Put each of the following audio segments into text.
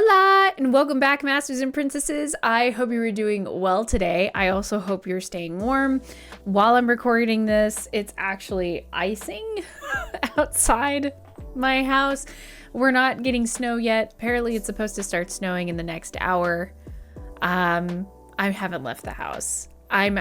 Hola and welcome back, masters and princesses. I hope you are doing well today. I also hope you're staying warm. While I'm recording this, it's actually icing outside my house. We're not getting snow yet. Apparently it's supposed to start snowing in the next hour. I haven't left the house. I'm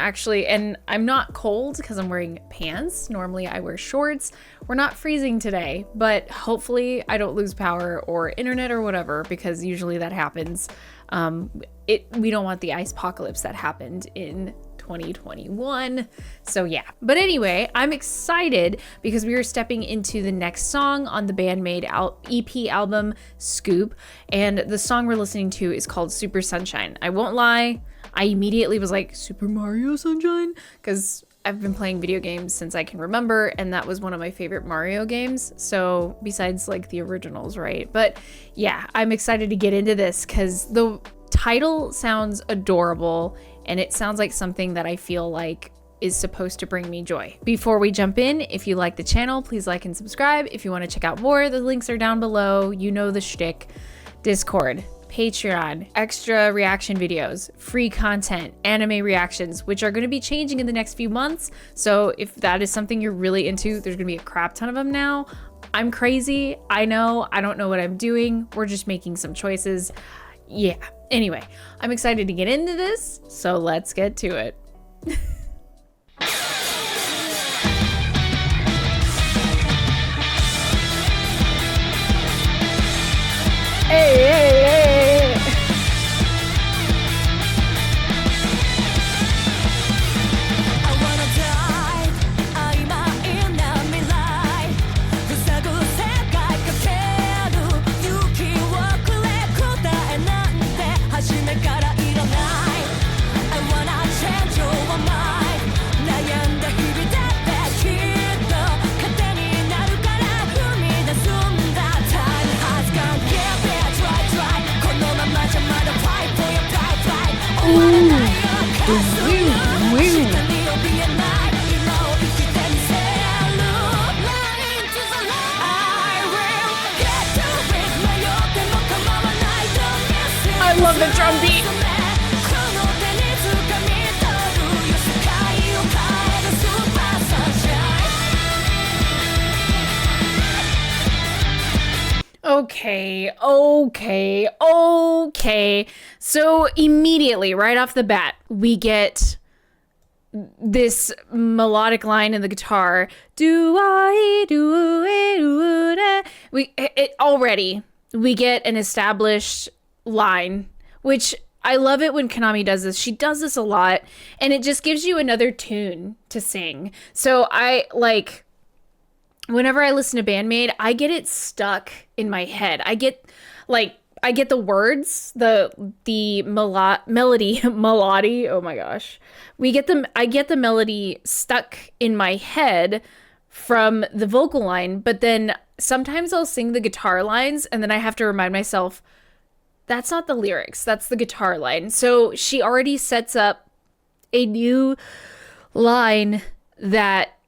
not cold because I'm wearing pants. Normally I wear shorts. We're not freezing today, but hopefully I don't lose power or internet or whatever, because usually that happens. We don't want the ice apocalypse that happened in 2021. So yeah, but anyway, I'm excited because we are stepping into the next song on the BAND-MAID EP album Scoop, and the song we're listening to is called Super Sunshine. I won't lie, I immediately was like, Super Mario Sunshine? Because I've been playing video games since I can remember, and that was one of my favorite Mario games. So besides like the originals, right? But yeah, I'm excited to get into this because the title sounds adorable and it sounds like something that I feel like is supposed to bring me joy. Before we jump in, if you like the channel, please like and subscribe. If you want to check out more, the links are down below. You know the shtick. Discord, Patreon, extra reaction videos, free content, anime reactions, which are going to be changing in the next few months. So if that is something you're really into, there's going to be a crap ton of them now. I'm crazy. I know. I don't know what I'm doing. We're just making some choices. Yeah. Anyway, I'm excited to get into this. So let's get to it. Hey. I love the drum beat. Okay. So immediately, right off the bat, we get this melodic line in the guitar. We get an established line, which I love it when Konami does this. She does this a lot, and it just gives you another tune to sing. So whenever I listen to BAND-MAID, I get it stuck in my head. I get the words, the melody, oh my gosh. I get the melody stuck in my head from the vocal line, but then sometimes I'll sing the guitar lines and then I have to remind myself, that's not the lyrics, that's the guitar line. So she already sets up a new line that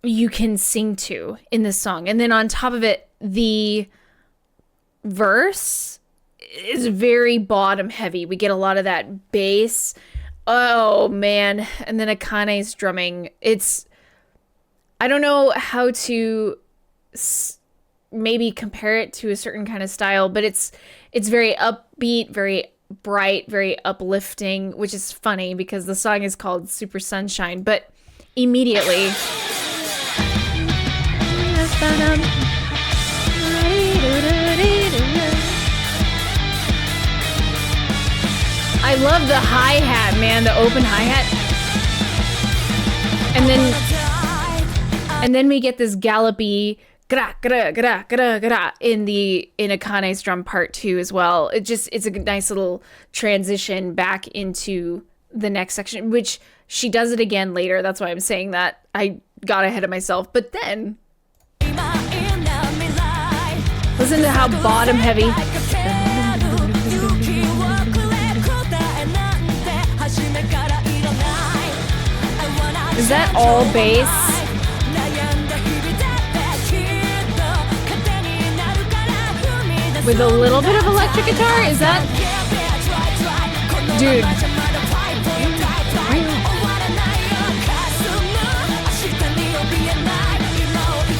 you can sing to in this song. And then on top of it, the verse is very bottom heavy. We get a lot of that bass. Oh man. And then Akane's drumming. I don't know how to maybe compare it to a certain kind of style, but it's very upbeat, very bright, very uplifting, which is funny because the song is called Super Sunshine. But immediately I love the hi-hat, man, the open hi-hat. And then we get this gallopy gra gra gra gra gra in Akane's drum part too as well. It's a nice little transition back into the next section, which she does it again later. That's why I'm saying that. I got ahead of myself. But then listen to how bottom heavy. Is that all bass? with a little bit of electric guitar. Is that, dude?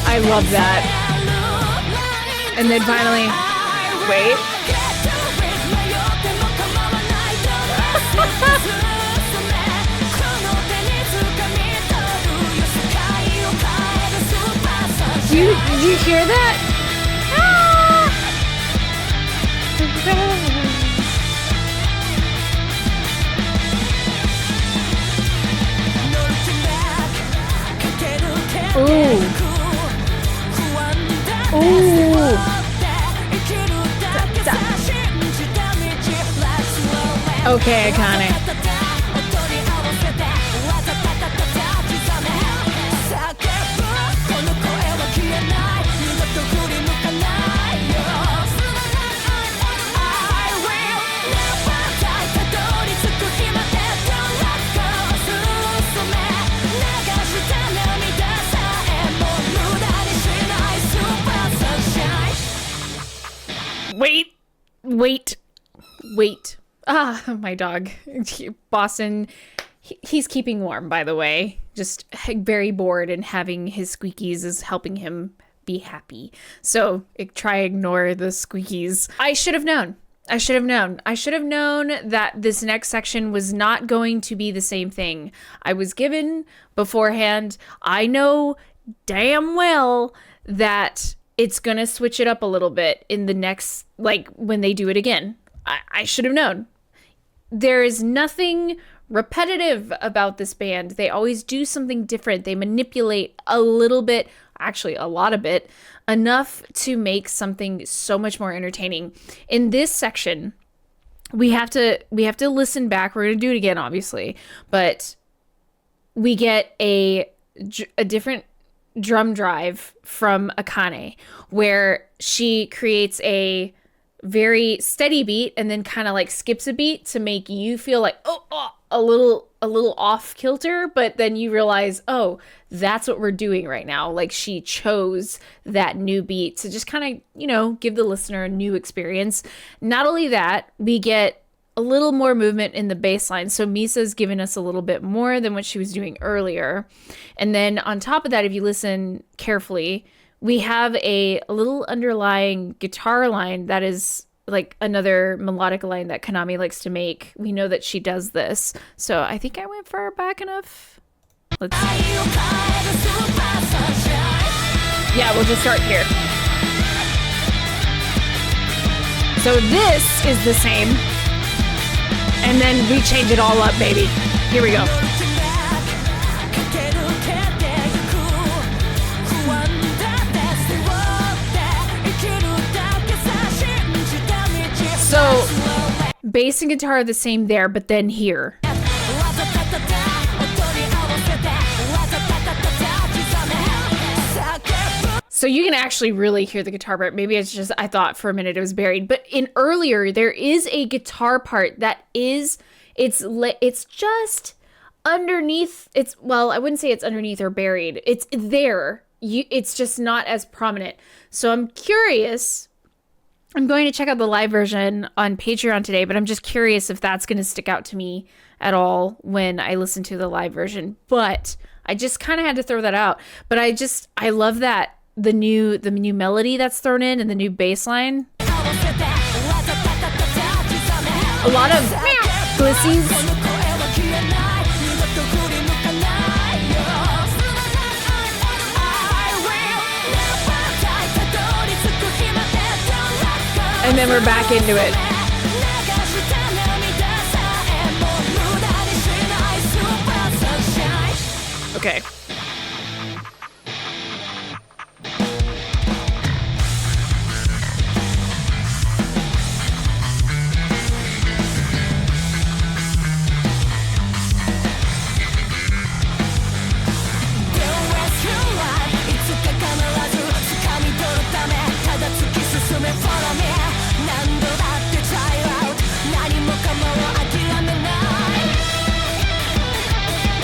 I love that. And then finally, wait. Do you hear that? Ooh. Ooh. Okay, Akane. Wait. Ah, my dog. Boston, he's keeping warm, by the way. Just very bored, and having his squeakies is helping him be happy. So try ignore the squeakies. I should have known that this next section was not going to be the same thing I was given beforehand. I know damn well that it's gonna switch it up a little bit in the next, like when they do it again. I should have known. There is nothing repetitive about this band. They always do something different. They manipulate a little bit, actually a lot of it, enough to make something so much more entertaining. In this section, we have to listen back. We're gonna do it again, obviously, but we get a different drum drive from Akane, where she creates a very steady beat and then kind of like skips a beat to make you feel like a little off kilter, but then you realize, oh, that's what we're doing right now. Like, she chose that new beat to just kind of, you know, give the listener a new experience. Not only that, we get a little more movement in the bass line. So Misa's given us a little bit more than what she was doing earlier. And then on top of that, if you listen carefully, we have a little underlying guitar line that is like another melodic line that Konami likes to make. We know that she does this. So I think I went far back enough. Let's see. Yeah, we'll just start here. So this is the same. And then we change it all up, baby. Here we go. So, bass and guitar are the same there, but then here. So you can actually really hear the guitar part. Maybe it's just, I thought for a minute it was buried. But in earlier, there is a guitar part that is, it's just underneath. Well, I wouldn't say it's underneath or buried. It's there. It's just not as prominent. So I'm curious. I'm going to check out the live version on Patreon today, but I'm just curious if that's going to stick out to me at all when I listen to the live version. But I just kind of had to throw that out. But I love that the new melody that's thrown in and the new bass line. A lot of glissies. And then we're back into it. Okay.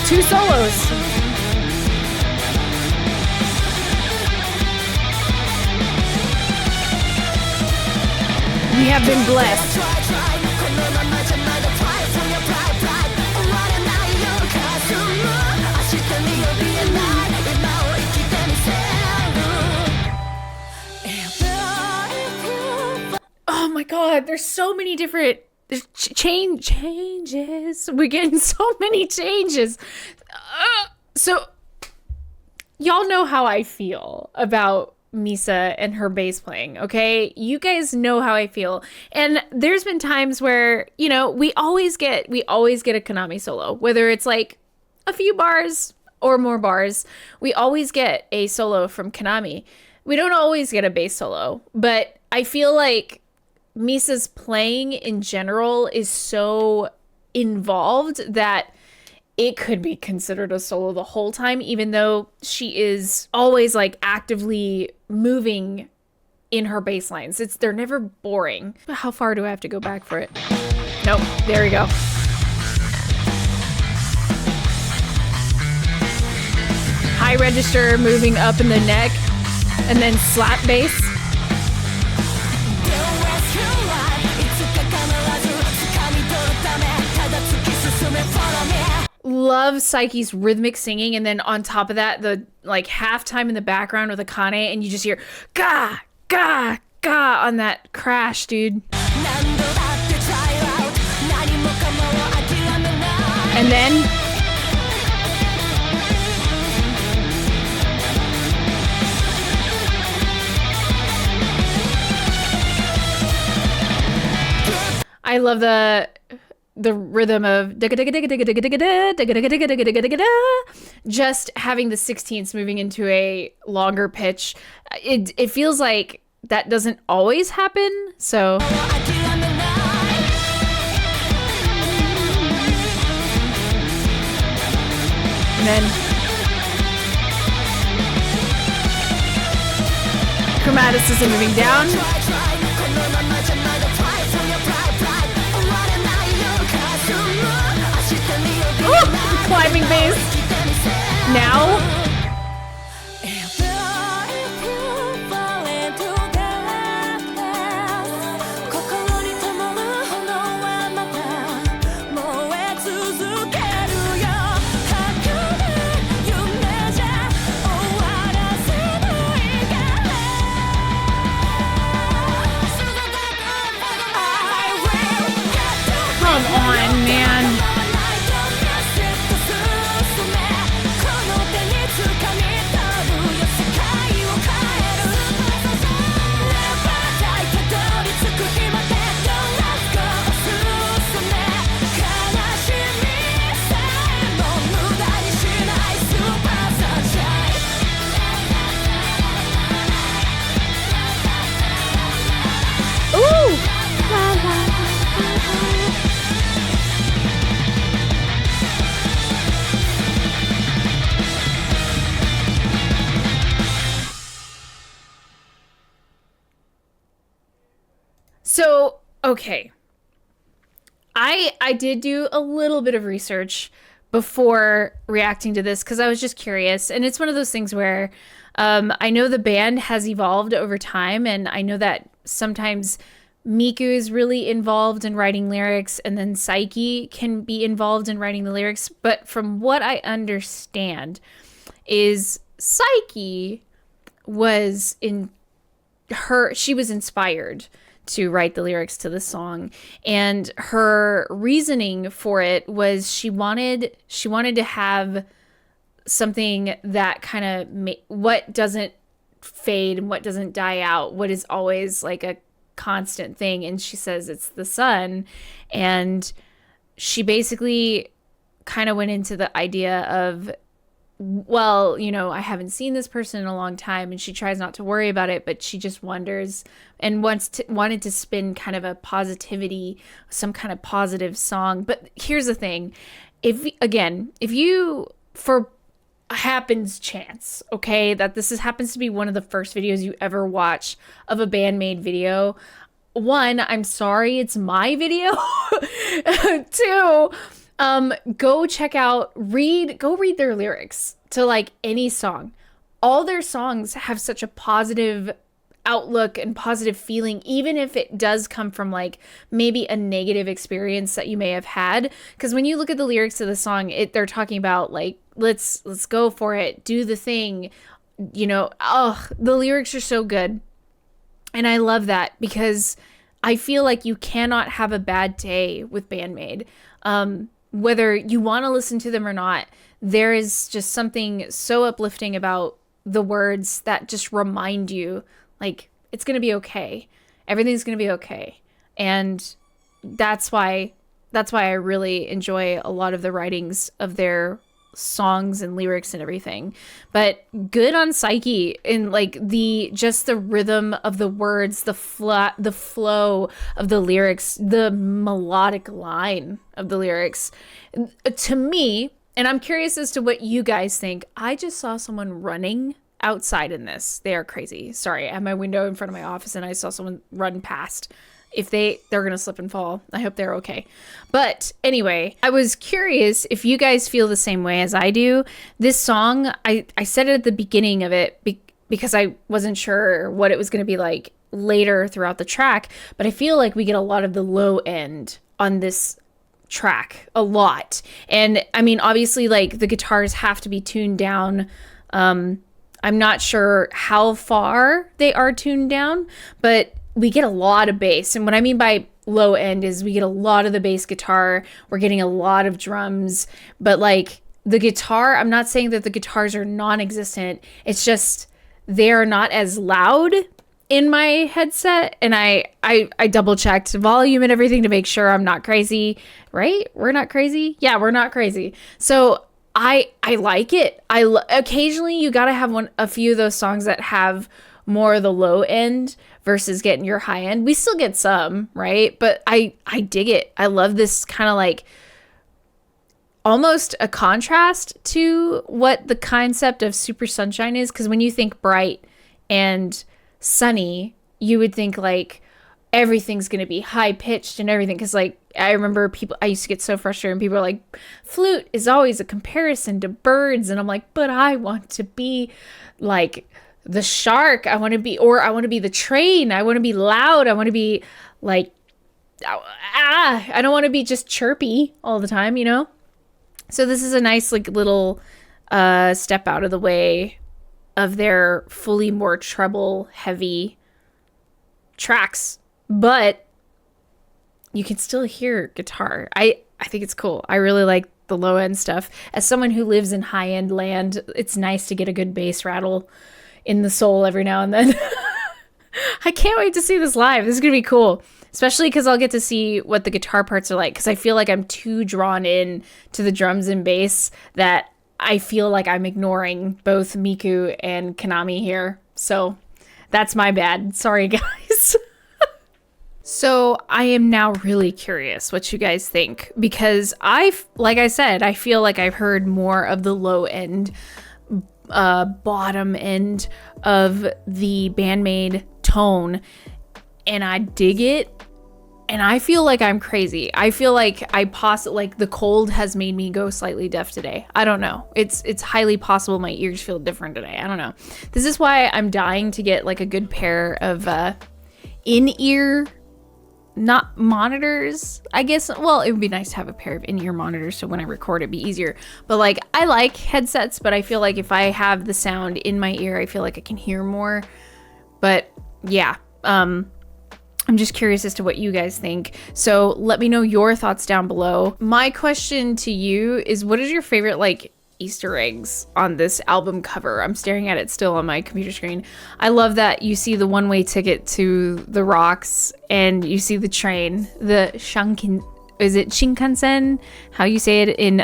Two solos. have been blessed. Oh my God, there's so many different changes. We're getting so many changes. So y'all know how I feel about Misa and her bass playing, okay? You guys know how I feel. And there's been times where, you know, we always get a Konami solo, whether it's like a few bars or more bars. We always get a solo from Konami. We don't always get a bass solo, but I feel like Misa's playing in general is so involved that it could be considered a solo the whole time, even though she is always like actively moving in her bass lines. They're never boring. How far do I have to go back for it? Nope, there we go. High register moving up in the neck and then slap bass. Love Psyche's rhythmic singing, and then on top of that, the like halftime in the background with Akane, and you just hear ga ga ga on that crash, dude. And then I love the rhythm of just having the 16ths moving into a longer pitch. It feels like that doesn't always happen, so and then chromaticism moving down. Climbing bass. Now. Come on, man. So, okay. I did do a little bit of research before reacting to this because I was just curious. And it's one of those things where I know the band has evolved over time, and I know that sometimes Miku is really involved in writing lyrics, and then Psyche can be involved in writing the lyrics. But from what I understand is Psyche she was inspired to write the lyrics to the song, and her reasoning for it was she wanted to have something that kind of what doesn't fade and what doesn't die out, what is always like a constant thing. And she says it's the sun, and she basically kind of went into the idea of, well, you know, I haven't seen this person in a long time, and she tries not to worry about it, but she just wonders and wanted to spin kind of a positivity, some kind of positive song. But here's the thing. If you, for happens chance, okay, that this happens to be one of the first videos you ever watch of a BAND-MAID video, one, I'm sorry, it's my video. Two, go check out, go read their lyrics to like any song. All their songs have such a positive outlook and positive feeling, even if it does come from like maybe a negative experience that you may have had. Because when you look at the lyrics of the song, they're talking about like, let's go for it, do the thing, you know. Oh, the lyrics are so good. And I love that because I feel like you cannot have a bad day with BAND-MAID. Whether you want to listen to them or not, there is just something so uplifting about the words that just remind you, like, it's going to be okay. Everything's going to be okay. And that's why I really enjoy a lot of the writings of their songs and lyrics and everything. But good on Psyche in like the rhythm of the words, the flow of the lyrics, the melodic line of the lyrics. To me, and I'm curious as to what you guys think, I just saw someone running outside in this. They are crazy. Sorry, I have my window in front of my office and I saw someone run past. If they're gonna slip and fall, I hope they're okay. But anyway, I was curious if you guys feel the same way as I do. This song, I said it at the beginning of it because I wasn't sure what it was gonna be like later throughout the track, but I feel like we get a lot of the low end on this track, a lot. And I mean, obviously, like the guitars have to be tuned down. I'm not sure how far they are tuned down, but we get a lot of bass. And what I mean by low end is we get a lot of the bass guitar. We're getting a lot of drums, but like the guitar, I'm not saying that the guitars are non-existent. It's just they're not as loud in my headset. And I double checked volume and everything to make sure I'm not crazy, right? We're not crazy. Yeah, we're not crazy. So I like it. Occasionally you got to have a few of those songs that have more of the low end versus getting your high end. We still get some, right? But I dig it. I love this kind of like almost a contrast to what the concept of Super Sunshine is. Because when you think bright and sunny, you would think like everything's going to be high pitched and everything. Because like I remember I used to get so frustrated and people are like, flute is always a comparison to birds. And I'm like, but I want to be like the shark. I want to be the train. I want to be loud. I want to be like, I don't want to be just chirpy all the time, you know? So this is a nice like little step out of the way of their fully more treble heavy tracks, but you can still hear guitar. I think it's cool. I really like the low end stuff. As someone who lives in high end land, it's nice to get a good bass rattle in the soul every now and then. I can't wait to see this live. This is gonna be cool, especially because I'll get to see what the guitar parts are like, because I feel like I'm too drawn in to the drums and bass that I feel like I'm ignoring both Miku and Kanami here. So that's my bad. Sorry, guys. So I am now really curious what you guys think, because like I said, I feel like I've heard more of the low end, bottom end of the BAND-MAID tone, and I dig it. And I feel like I'm crazy. I feel like like the cold has made me go slightly deaf today. I don't know. It's highly possible my ears feel different today. I don't know. This is why I'm dying to get like a good pair of in-ear, not monitors, I guess. Well, it would be nice to have a pair of in-ear monitors so when I record it'd be easier. But like, I like headsets, but I feel like if I have the sound in my ear, I feel like I can hear more. But yeah, I'm just curious as to what you guys think. So let me know your thoughts down below. My question to you is, what is your favorite like Easter eggs on this album cover? I'm staring at it still on my computer screen. I love that you see the one-way ticket to the rocks and you see the train, the is it Shinkansen? How you say it in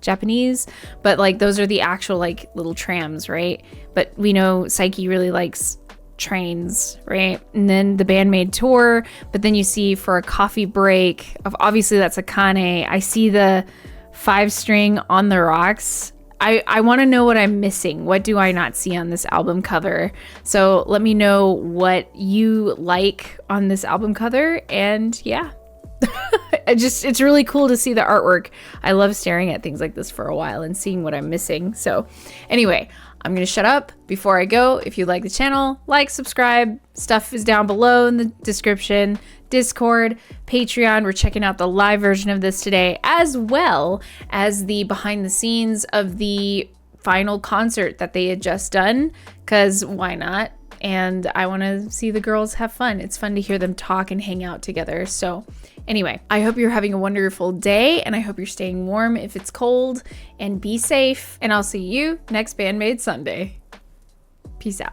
Japanese? But like those are the actual like little trams, right? But we know Psyche really likes trains, right? And then the BAND-MAID tour, but then you see for a coffee break, obviously that's a Kane. I see the 5-string on the rocks. I want to know what I'm missing. What do I not see on this album cover? So let me know what you like on this album cover. And yeah, it's really cool to see the artwork. I love staring at things like this for a while and seeing what I'm missing. So anyway, I'm gonna shut up before I go. If you like the channel, like, subscribe. Stuff is down below in the description. Discord, Patreon. We're checking out the live version of this today, as well as the behind the scenes of the final concert that they had just done, because why not? And I want to see the girls have fun. It's fun to hear them talk and hang out together. So anyway, I hope you're having a wonderful day, and I hope you're staying warm if it's cold, and be safe. And I'll see you next BAND-MAID Sunday. Peace out.